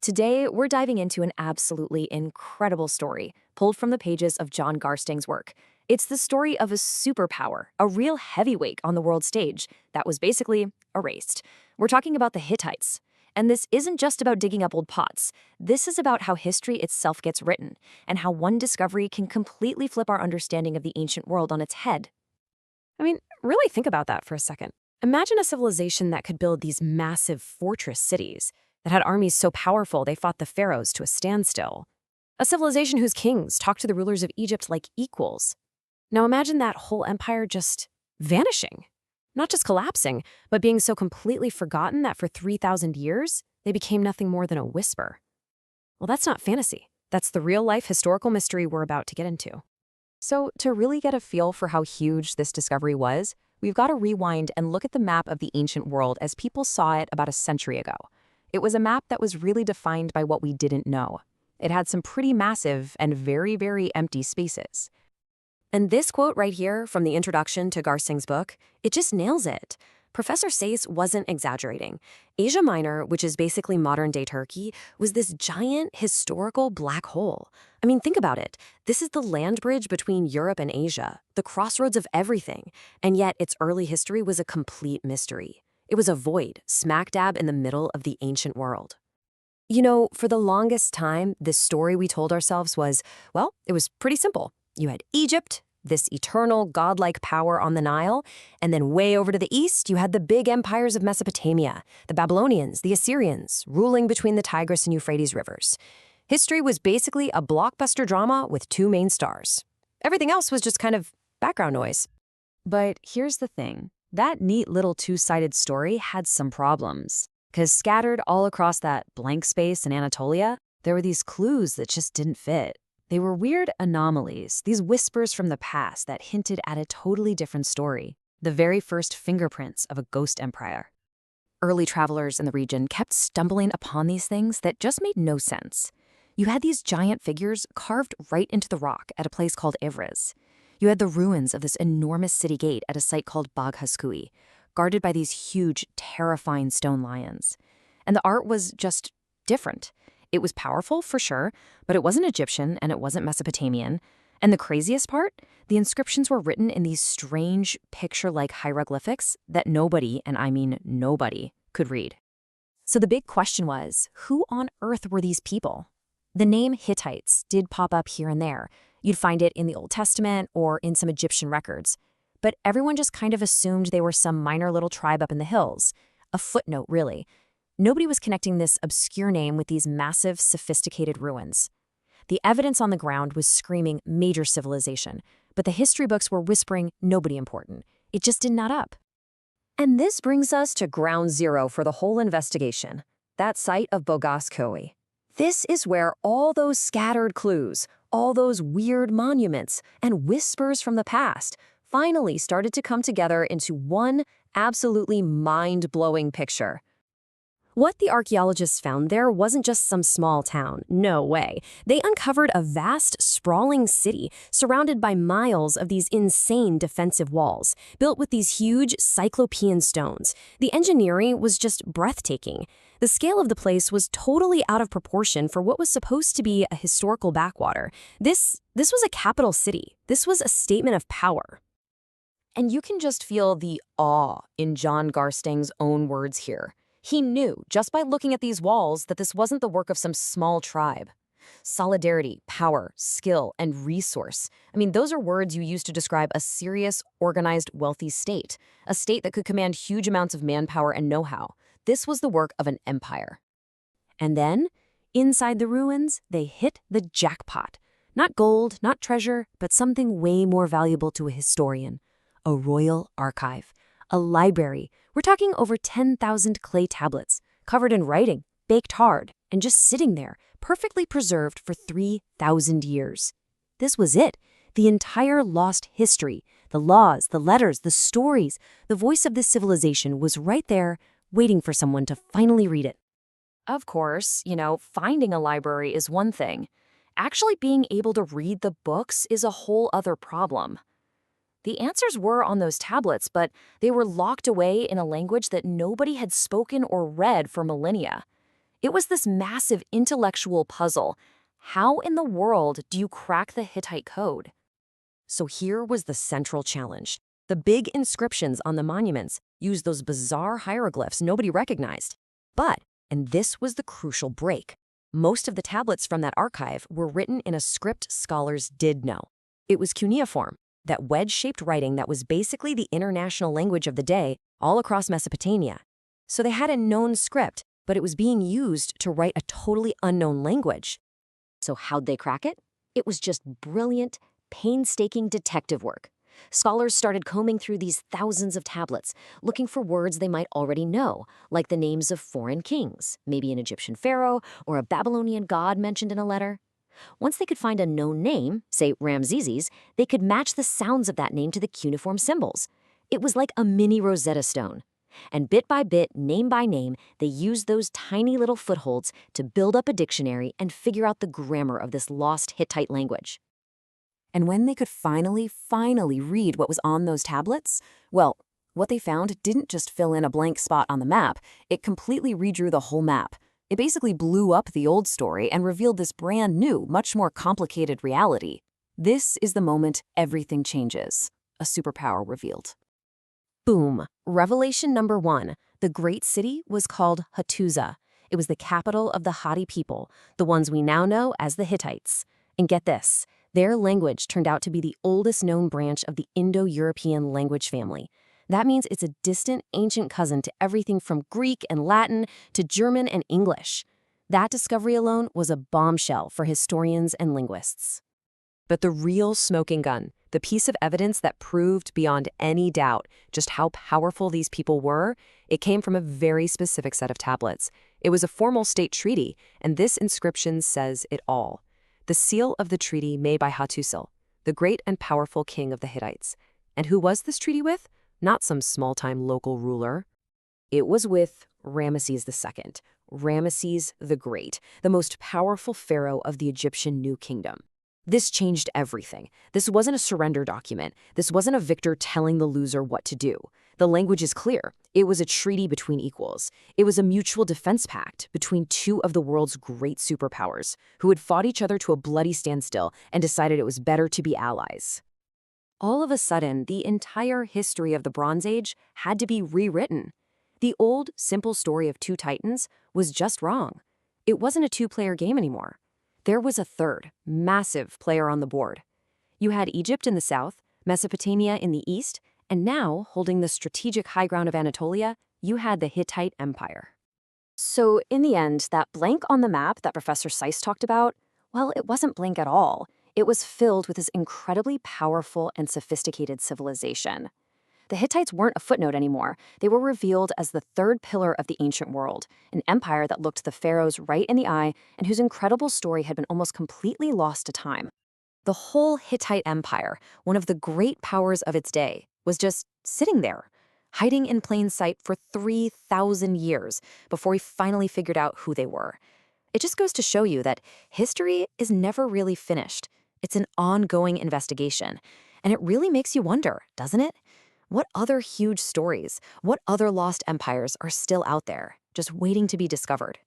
Today, we're diving into an absolutely incredible story pulled from the pages of John Garstang's work. It's the story of a superpower, a real heavyweight on the world stage that was basically erased. We're talking about the Hittites. And this isn't just about digging up old pots. This is about how history itself gets written and how one discovery can completely flip our understanding of the ancient world on its head. Really think about that for a second. Imagine a civilization that could build these massive fortress cities, that had armies so powerful they fought the Pharaohs to a standstill. A civilization whose kings talked to the rulers of Egypt like equals. Now imagine that whole empire just vanishing. Not just collapsing, but being so completely forgotten that for 3,000 years, they became nothing more than a whisper. Well, that's not fantasy. That's the real-life historical mystery we're about to get into. So, to really get a feel for how huge this discovery was, we've got to rewind and look at the map of the ancient world as people saw it about a century ago. It was a map that was really defined by what we didn't know. It had some pretty massive and very, very empty spaces. And this quote right here from the introduction to Garstang's book, it just nails it. Professor Sayce wasn't exaggerating. Asia Minor, which is basically modern-day Turkey, was this giant historical black hole. Think about it. This is the land bridge between Europe and Asia, the crossroads of everything, and yet its early history was a complete mystery. It was a void, smack dab in the middle of the ancient world. For the longest time, this story we told ourselves was, well, it was pretty simple. You had Egypt, this eternal godlike power on the Nile, and then way over to the east, you had the big empires of Mesopotamia, the Babylonians, the Assyrians, ruling between the Tigris and Euphrates rivers. History was basically a blockbuster drama with two main stars. Everything else was just kind of background noise. But here's the thing. That neat little two-sided story had some problems. Because scattered all across that blank space in Anatolia, there were these clues that just didn't fit. They were weird anomalies, these whispers from the past that hinted at a totally different story, the very first fingerprints of a ghost empire. Early travelers in the region kept stumbling upon these things that just made no sense. You had these giant figures carved right into the rock at a place called Ivriz. You had the ruins of this enormous city gate at a site called Bag Haskui, guarded by these huge, terrifying stone lions. And the art was just different. It was powerful, for sure, but it wasn't Egyptian and it wasn't Mesopotamian. And the craziest part, the inscriptions were written in these strange, picture-like hieroglyphics that nobody, and I mean nobody, could read. So the big question was, who on earth were these people? The name Hittites did pop up here and there. You'd find it in the Old Testament or in some Egyptian records. But everyone just kind of assumed they were some minor little tribe up in the hills. A footnote, really. Nobody was connecting this obscure name with these massive, sophisticated ruins. The evidence on the ground was screaming major civilization, but the history books were whispering nobody important. It just didn't add up. And this brings us to ground zero for the whole investigation, that site of Bogaskoi. This is where all those scattered clues, all those weird monuments, and whispers from the past finally started to come together into one absolutely mind-blowing picture. What the archaeologists found there wasn't just some small town, no way. They uncovered a vast, sprawling city surrounded by miles of these insane defensive walls, built with these huge cyclopean stones. The engineering was just breathtaking. The scale of the place was totally out of proportion for what was supposed to be a historical backwater. This was a capital city. This was a statement of power. And you can just feel the awe in John Garstang's own words here. He knew, just by looking at these walls, that this wasn't the work of some small tribe. Solidarity, power, skill, and resource. Those are words you use to describe a serious, organized, wealthy state. A state that could command huge amounts of manpower and know-how. This was the work of an empire. And then, inside the ruins, they hit the jackpot. Not gold, not treasure, but something way more valuable to a historian. A royal archive. A library. We're talking over 10,000 clay tablets, covered in writing, baked hard, and just sitting there, perfectly preserved for 3,000 years. This was it. The entire lost history, the laws, the letters, the stories, the voice of this civilization was right there, waiting for someone to finally read it. Of course, finding a library is one thing. Actually being able to read the books is a whole other problem. The answers were on those tablets, but they were locked away in a language that nobody had spoken or read for millennia. It was this massive intellectual puzzle. How in the world do you crack the Hittite code? So here was the central challenge. The big inscriptions on the monuments used those bizarre hieroglyphs nobody recognized. But, and this was the crucial break, most of the tablets from that archive were written in a script scholars did know. It was cuneiform, that wedge-shaped writing that was basically the international language of the day all across Mesopotamia. So they had a known script, but it was being used to write a totally unknown language. So how'd they crack it? It was just brilliant, painstaking detective work. Scholars started combing through these thousands of tablets, looking for words they might already know, like the names of foreign kings, maybe an Egyptian pharaoh or a Babylonian god mentioned in a letter. Once they could find a known name, say Ramesses, they could match the sounds of that name to the cuneiform symbols. It was like a mini Rosetta Stone. And bit by bit, name by name, they used those tiny little footholds to build up a dictionary and figure out the grammar of this lost Hittite language. And when they could finally read what was on those tablets, well, what they found didn't just fill in a blank spot on the map, it completely redrew the whole map. It basically blew up the old story and revealed this brand new, much more complicated reality. This is the moment everything changes. A superpower revealed. Boom. Revelation number 1. The great city was called Hattusa. It was the capital of the Hatti people, the ones we now know as the Hittites. And get this, their language turned out to be the oldest known branch of the Indo-European language family. That means it's a distant, ancient cousin to everything from Greek and Latin to German and English. That discovery alone was a bombshell for historians and linguists. But the real smoking gun, the piece of evidence that proved beyond any doubt just how powerful these people were, it came from a very specific set of tablets. It was a formal state treaty, and this inscription says it all. The seal of the treaty made by Hattusa, the great and powerful king of the Hittites. And who was this treaty with? Not some small-time local ruler. It was with Ramesses II, Ramesses the Great, the most powerful pharaoh of the Egyptian New Kingdom. This changed everything. This wasn't a surrender document. This wasn't a victor telling the loser what to do. The language is clear. It was a treaty between equals. It was a mutual defense pact between two of the world's great superpowers who had fought each other to a bloody standstill and decided it was better to be allies. All of a sudden, the entire history of the Bronze Age had to be rewritten. The old, simple story of two titans was just wrong. It wasn't a two-player game anymore. There was a third, massive player on the board. You had Egypt in the south, Mesopotamia in the east, and now, holding the strategic high ground of Anatolia, you had the Hittite Empire. So, in the end, that blank on the map that Professor Seiss talked about, well, it wasn't blank at all. It was filled with this incredibly powerful and sophisticated civilization. The Hittites weren't a footnote anymore. They were revealed as the third pillar of the ancient world, an empire that looked the pharaohs right in the eye and whose incredible story had been almost completely lost to time. The whole Hittite Empire, one of the great powers of its day, was just sitting there, hiding in plain sight for 3,000 years before we finally figured out who they were. It just goes to show you that history is never really finished. It's an ongoing investigation. And it really makes you wonder, doesn't it? What other huge stories, what other lost empires are still out there, just waiting to be discovered?